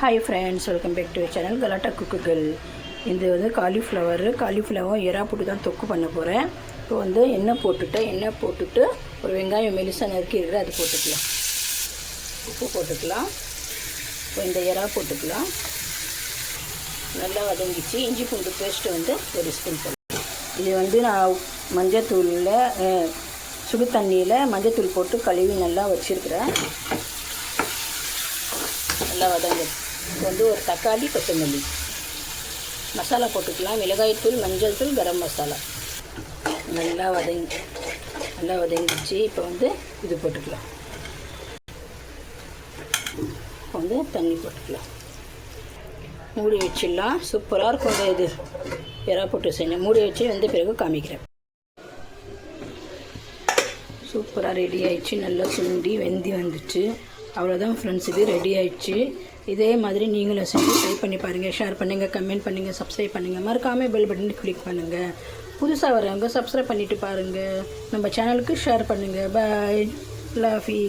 Hi friends, welcome back to channel Galatta குக்குகள். இது வந்து காலிஃப்ளவர் எறா போட்டு தான் தொக்கு பண்ண போகிறேன். இப்போ வந்து எண்ணெய் போட்டுட்டு ஒரு வெங்காயம் மெலிசாக நறுக்கி இருக்கிற அது போட்டுக்கலாம். உப்பு போட்டுக்கலாம். இப்போ இந்த எறா போட்டுக்கலாம். நல்லா வதங்கிச்சு. இஞ்சி பூண்டு பேஸ்ட்டு வந்து ஒரு ஸ்பூன் போடலாம். இது வந்து நான் மஞ்சத்தூளில் சுடு தண்ணியில் மஞ்சத்தூள் போட்டு கழுவி நல்லா வச்சுருக்கிறேன். நல்லா வதங்க. இப்போ வந்து ஒரு தக்காளி, கொத்தமல்லி, மசாலா போட்டுக்கலாம். மிளகாய்த்தூள், மஞ்சள் தூள், கரம் மசாலா. நல்லா வதங்கிச்சு. இப்போ வந்து இது போட்டுக்கலாம். இப்போ வந்து தண்ணி போட்டுக்கலாம். மூடி வச்சிடலாம். சூப்பராக இருக்கும். இது எறா போட்டு செஞ்சேன். மூடி வச்சு வந்த பிறகு காமிக்கிறேன். சூப்பராக ரெடி ஆயிடுச்சு. நல்லா சுண்டி வெந்தி வந்துச்சு. அவ்வளோதான் ஃப்ரெண்ட்ஸ், இது ரெடி ஆயிடுச்சு. இதே மாதிரி நீங்களும் செஞ்சு ட்ரை பண்ணி பாருங்கள். ஷேர் பண்ணுங்கள், கமெண்ட் பண்ணுங்கள், சப்ஸ்கிரைப் பண்ணுங்கள். மறக்காமல் பெல் பட்டன் கிளிக் பண்ணுங்கள். புதுசாக வரவங்க சப்ஸ்கிரைப் பண்ணிவிட்டு பாருங்கள். நம்ம சேனலுக்கு ஷேர் பண்ணுங்கள். பாய், லவ் யூ.